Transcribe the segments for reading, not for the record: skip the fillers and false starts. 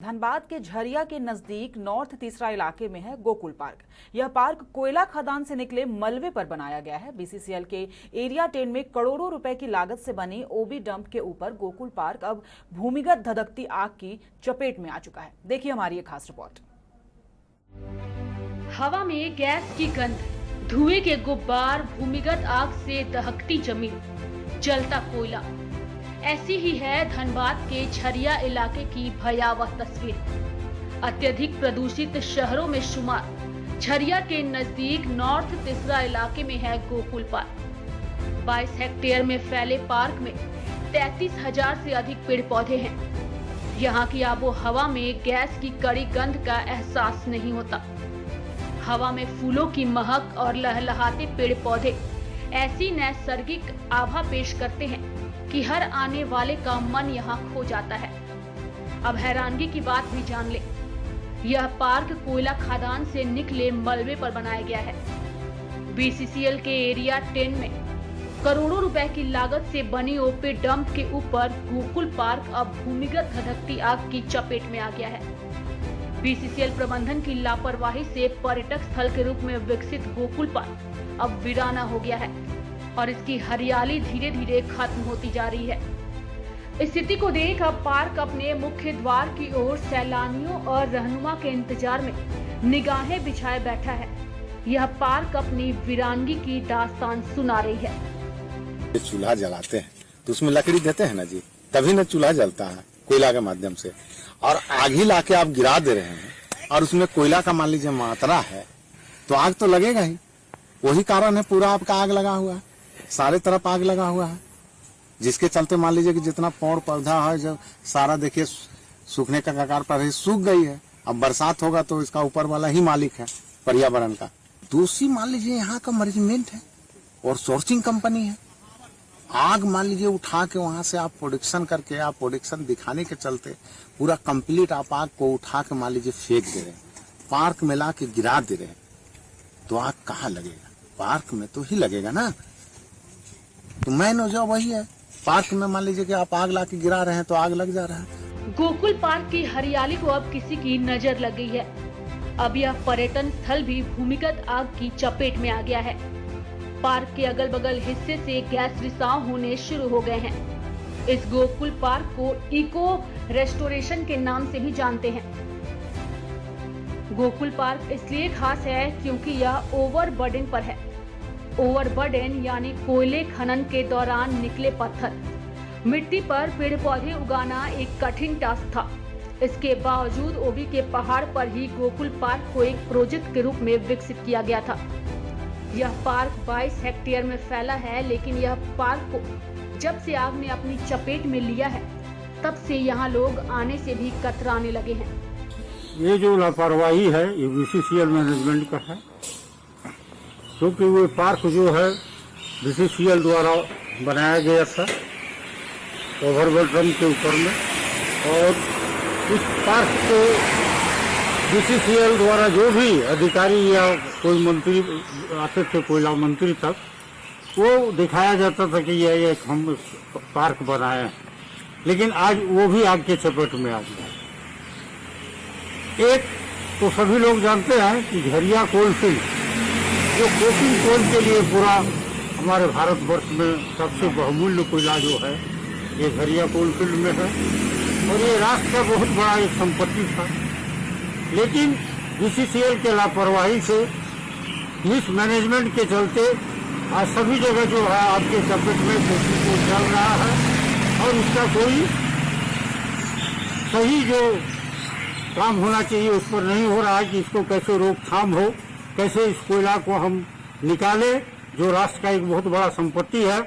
धनबाद के झरिया के नजदीक नॉर्थ तीसरा इलाके में है गोकुल पार्क। यह पार्क कोयला खदान से निकले मलबे पर बनाया गया है। बीसीसीएल के एरिया 10 में करोड़ों रुपए की लागत से बनी ओबी डंप के ऊपर गोकुल पार्क अब भूमिगत धधकती आग की चपेट में आ चुका है। देखिए हमारी ये खास रिपोर्ट। हवा में गैस की गंध, धुएं के गुब्बार, भूमिगत आग से दहकती जमीन, जलता कोयला, ऐसी ही है धनबाद के झरिया इलाके की भयावह तस्वीर। अत्यधिक प्रदूषित शहरों में शुमार झरिया के नजदीक नॉर्थ तीसरा इलाके में है गोकुल पार्क। 22 हेक्टेयर में फैले पार्क में 33,000 से अधिक पेड़ पौधे हैं। यहाँ की आबो हवा में गैस की कड़ी गंध का एहसास नहीं होता। हवा में फूलों की महक और लहलहाते पेड़ पौधे ऐसी नैसर्गिक आभा पेश करते हैं कि हर आने वाले का मन यहाँ खो जाता है। अब हैरानगी की बात भी जान ले, यह पार्क कोयला खदान से निकले मलबे पर बनाया गया है। बीसीसीएल के एरिया 10 में करोड़ों रुपए की लागत से बनी ओपी डंप के ऊपर गोकुल पार्क अब भूमिगत धधकती आग की चपेट में आ गया है। बीसीसीएल प्रबंधन की लापरवाही से पर्यटक स्थल के रूप में विकसित गोकुल पार्क अब वीराना हो गया है और इसकी हरियाली धीरे धीरे खत्म होती जा रही है। इस स्थिति को देख अब पार्क अपने मुख्य द्वार की ओर सैलानियों और रहनुमा के इंतजार में निगाहें बिछाए बैठा है। यह पार्क अपनी वीरानगी की दास्तान सुना रही है। चूल्हा जलाते हैं तो उसमें लकड़ी देते हैं ना जी, तभी न चूल्हा जलता है कोयला के माध्यम से। और आग ही लाके आप गिरा दे रहे हैं और उसमें कोयला का मान लीजिए मात्रा है तो आग तो लगेगा ही। वही कारण है पूरा आपका आग लगा हुआ है, सारे तरफ आग लगा हुआ है, जिसके चलते मान लीजिए कि जितना पेड़ पौधा है जब सारा देखिए सूखने का कगार पर है, सूख गई है। अब बरसात होगा तो इसका ऊपर वाला ही मालिक है पर्यावरण का। दूसरी मान लीजिए यहाँ का मैनेजमेंट है और सोर्सिंग कंपनी है। आग मान लीजिए उठा के वहां से आप प्रोडक्शन करके आप प्रोडक्शन दिखाने के चलते पूरा कंप्लीट आप आग को उठा के मान लीजिए फेंक दे रहे हैं, पार्क में ला के गिरा दे रहे हैं, तो आग कहाँ लगेगा? पार्क में तो ही लगेगा ना। तो मैन जो वही है, पार्क में मान लीजिए कि आप आग ला के गिरा रहे हैं तो आग लग जा रहा है। गोकुल पार्क की हरियाली को अब किसी की नजर लग गई है। अब यह पर्यटन स्थल भी भूमिगत आग की चपेट में आ गया है। पार्क के अगल बगल हिस्से से गैस रिसाव होने शुरू हो गए हैं। इस गोकुल पार्क को इको रेस्टोरेशन के नाम से भी जानते हैं। गोकुल पार्क इसलिए खास है क्योंकि यह ओवरबर्डन पर है। ओवरबर्डन यानी कोयले खनन के दौरान निकले पत्थर, मिट्टी पर पेड़ पौधे उगाना एक कठिन टास्क था। इसके बावजूद ओबी के पहाड़ पर ही गोकुल पार्क को एक प्रोजेक्ट के रूप में विकसित किया गया था। यह पार्क 22 हेक्टेयर में फैला है, लेकिन यह पार्क को जब से आग ने अपनी चपेट में लिया है तब से यहाँ लोग आने से भी कतराने लगे हैं। ये जो लापरवाही है ये बीसीसीएल मैनेजमेंट का है, क्योंकि वो पार्क जो है बीसीसीएल द्वारा बनाया गया था ओवरबर्डन के ऊपर में, और इस पार्क को बीसीसीएल द्वारा जो भी अधिकारी या कोई मंत्री आते थे, कोयला मंत्री तक, वो दिखाया जाता था कि ये हम पार्क बनाए हैं, लेकिन आज वो भी आग के चपेट में आ गया। एक तो सभी लोग जानते हैं कि झरिया कोलफील्ड जो कोकिंग कोल के लिए पूरा हमारे भारतवर्ष में सबसे बहुमूल्य कोयला जो है ये झरिया कोलफील्ड में है और ये राष्ट्र का बहुत बड़ा एक संपत्ति था। लेकिन बीसीसीएल के लापरवाही से, मिसमैनेजमेंट के चलते आज सभी जगह जो है आपके चपेट में कोकिंग कोल चल रहा है और इसका कोई सही जो काम होना चाहिए उस पर नहीं हो रहा है कि इसको कैसे रोकथाम हो, कैसे इस कोयला को हम निकाले जो राष्ट्र का एक बहुत बड़ा संपत्ति है।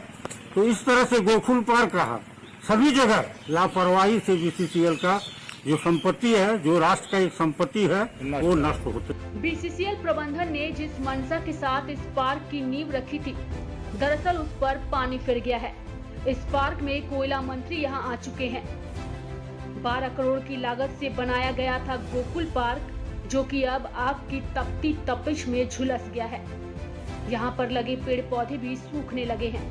तो इस तरह से गोकुल पार्क रहा सभी जगह लापरवाही से बीसीसीएल का जो संपत्ति है, जो राष्ट्र का एक संपत्ति है, वो नष्ट होते। बीसीसीएल प्रबंधन ने जिस मंशा के साथ इस पार्क की नींव रखी थी, दरअसल उस पर पानी फिर गया है। इस पार्क में कोयला मंत्री यहाँ आ चुके हैं। 12 करोड़ की लागत से बनाया गया था गोकुल पार्क, जो कि अब आग की तपती तपिश में झुलस गया है। यहाँ पर लगे पेड़ पौधे भी सूखने लगे हैं।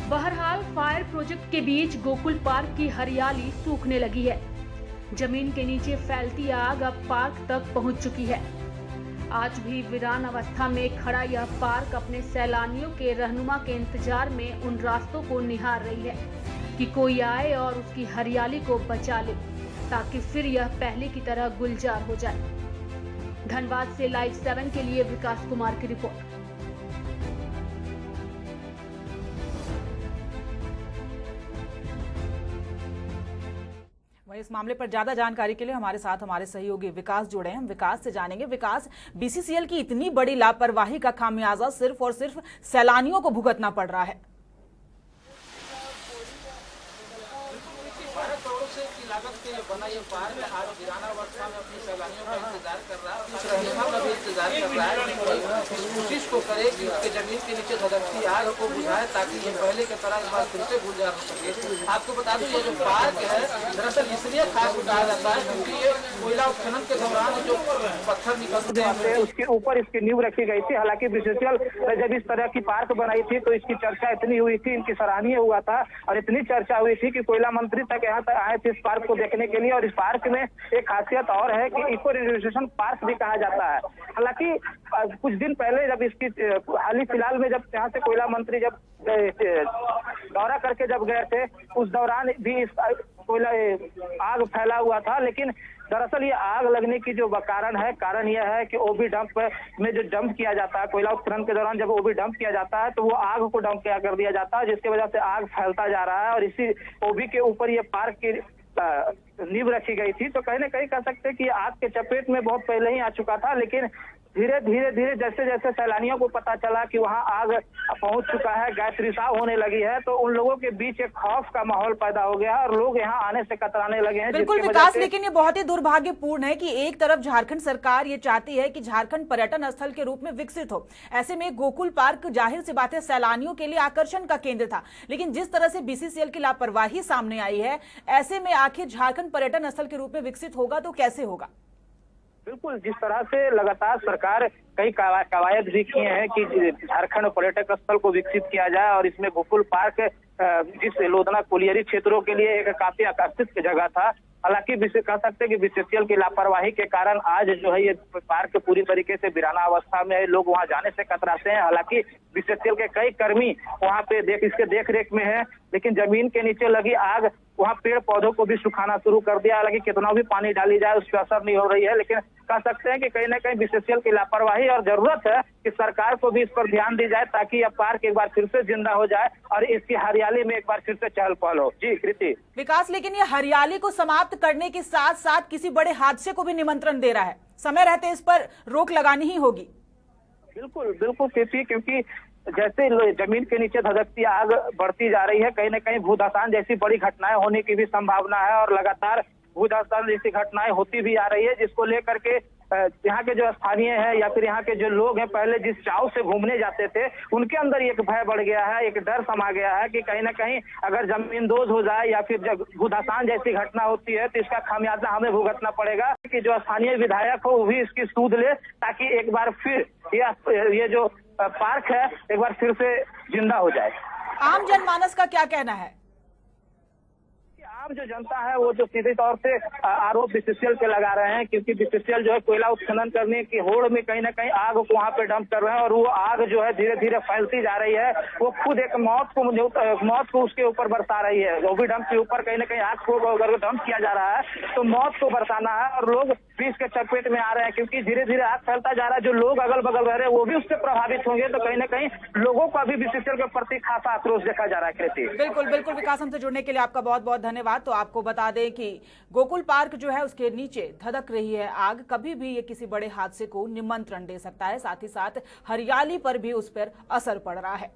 बहरहाल फायर प्रोजेक्ट के बीच गोकुल पार्क की हरियाली सूखने लगी है। जमीन के नीचे फैलती आग अब पार्क तक पहुंच चुकी है। आज भी वीरान अवस्था में खड़ा यह पार्क अपने सैलानियों के रहनुमा के इंतजार में उन रास्तों को निहार रही है कि कोई आए और उसकी हरियाली को बचा ले, ताकि फिर यह पहले की तरह गुलजार हो जाए। धनबाद से लाइव 7 के लिए विकास कुमार की रिपोर्ट। इस मामले पर ज्यादा जानकारी के लिए हमारे साथ हमारे सहयोगी विकास जुड़े हैं। हम विकास से जानेंगे। विकास, बीसीसीएल की इतनी बड़ी लापरवाही का खामियाजा सिर्फ और सिर्फ सैलानियों को भुगतना पड़ रहा है। 12 करोड़ से की लागत के बना ये पार्क आज वीराना अवस्था में अपनी सैलानियों का इंतजार कर रहा है, इस रहनुमा का भी इंतजार कर रहा है कि कोशिश को करे कि उसके जमीन के नीचे धधकती आग को बुझाए, ताकि ये पहले की तरह इस बार फिर से गुलजार हो सके। आपको बता दूं, ये जो पार्क है दरअसल इसलिए खास कहा जाता है क्योंकि ये कोयला उत्खनन के दौरान जो पत्थर निकलते हैं उसके ऊपर इसकी नींव रखी गई थी। हालांकि बीसीसीएल ने जब इस तरह की पार्क बनाई थी तो इसकी चर्चा इतनी हुई थी, इनकी सराहनीय हुआ था और इतनी चर्चा हुई थी कि कोयला मंत्री तक यहाँ तक आए थे इस पार्क को देखने के लिए। और इस पार्क में एक खासियत और है कि इको रिजर्वेशन पार्क भी कहा जाता है। हालांकि कुछ दिन पहले जब इसकी हाल ही फिलहाल में जब यहाँ से कोयला मंत्री जब दौरा करके जब गए थे, उस दौरान भी इस कोयला आग फैला हुआ था। लेकिन दरअसल ये आग लगने की जो कारण यह है कि ओबी डंप में जो डंप किया जाता है, कोयला उत्खनन के दौरान जब ओबी डंप किया जाता है तो वो आग को डंप किया कर दिया जाता है, जिसकी वजह से आग फैलता जा रहा है। और इसी ओबी के ऊपर ये पार्क की नींव रखी गई थी। तो कहीं ना कहीं कह सकते हैं कि आग के चपेट में बहुत पहले ही आ चुका था, लेकिन धीरे धीरे जैसे जैसे सैलानियों को पता चला कि वहां आग पहुंच चुका है, गैस रिसाव होने लगी है, तो उन लोगों के बीच एक खौफ का माहौल पैदा हो गया है और लोग यहां आने से कतराने लगे हैं। बिल्कुल विकास, लेकिन ये बहुत ही दुर्भाग्यपूर्ण है कि एक तरफ झारखंड सरकार ये चाहती है कि झारखंड पर्यटन स्थल के रूप में विकसित हो। ऐसे में गोकुल पार्क जाहिर सी बात है सैलानियों के लिए आकर्षण का केंद्र था, लेकिन जिस तरह से बीसीसीएल की लापरवाही सामने आई है, ऐसे में आखिर झारखंड पर्यटन स्थल के रूप में विकसित होगा तो कैसे होगा? बिल्कुल, जिस तरह से लगातार सरकार कई कवायद भी किए हैं कि झारखंड पर्यटक स्थल को विकसित किया जाए और इसमें गोकुल पार्क जिस लोधना कोलियरी क्षेत्रों के लिए एक काफी आकर्षित जगह था। हालांकि कह सकते हैं कि बीसीसीएल की लापरवाही के कारण आज जो है ये पार्क पूरी तरीके से वीराना अवस्था में है, लोग वहां जाने से कतराते हैं। हालांकि बीसीसीएल के कई कर्मी वहां पे इसके देख रेख में है, लेकिन जमीन के नीचे लगी आग वहां पेड़ पौधों को भी सुखाना शुरू कर दिया। हालांकि कितना भी पानी डाली जाए उस पर असर नहीं हो रही है, लेकिन कह सकते हैं कि कहीं ना कहीं बीसीसीएल की लापरवाही और जरूरत है कि सरकार को भी इस पर ध्यान दी जाए, ताकि यह पार्क एक बार फिर से जिंदा हो जाए और इसकी हरियाली में एक बार फिर से चहल पहल हो। जी कृति। विकास, लेकिन ये हरियाली को समाप्त करने के साथ साथ किसी बड़े हादसे को भी निमंत्रण दे रहा है। समय रहते इस पर रोक लगानी ही होगी। बिल्कुल कृति, क्योंकि जैसे जमीन के नीचे धधकती आग बढ़ती जा रही है, कहीं न कहीं भूधसान जैसी बड़ी घटनाएं होने की भी संभावना है और लगातार भूधसान जैसी घटनाएं होती भी आ रही है, जिसको लेकर के यहाँ के जो स्थानीय है या फिर यहाँ के जो लोग हैं पहले जिस चाव से घूमने जाते थे, उनके अंदर एक भय बढ़ गया है, एक डर समा गया है कि कहीं ना कहीं अगर जमींदोज हो जाए या फिर जब भूधसान जैसी घटना होती है तो इसका खामियाजा हमें भुगतना पड़ेगा। कि जो स्थानीय विधायक हो वो भी इसकी सूद ले, ताकि एक बार फिर ये जो पार्क है एक बार फिर से जिंदा हो जाए। आम जनमानस का क्या कहना है? आम जो जनता है वो जो सीधे तौर से आरोप बीसीसीएल पे लगा रहे हैं, क्योंकि बीसीसीएल जो है कोयला उत्खनन करने की होड़ में कहीं ना कहीं आग को वहाँ पे डंप कर रहे हैं और वो आग जो है धीरे धीरे फैलती जा रही है। वो खुद एक मौत को उसके ऊपर बरसा रही है। ओबी डंप के ऊपर कहीं ना कहीं आग को अगर डंप किया जा रहा है तो मौत को बरसाना है और लोग भी इसके चपेट में आ रहे हैं, क्योंकि धीरे धीरे आग फैलता जा रहा है। जो लोग अगल बगल रह रहे हैं वो भी उससे प्रभावित होंगे, तो कहीं ना कहीं लोगों का भी बीसीसीएल के प्रति खासा आक्रोश देखा जा रहा है। कृति, बिल्कुल विकास, हमसे जुड़ने के लिए आपका बहुत बहुत धन्यवाद। तो आपको बता दें कि गोकुल पार्क जो है उसके नीचे धधक रही है आग, कभी भी ये किसी बड़े हादसे को निमंत्रण दे सकता है, साथ ही साथ हरियाली पर भी उस पर असर पड़ रहा है।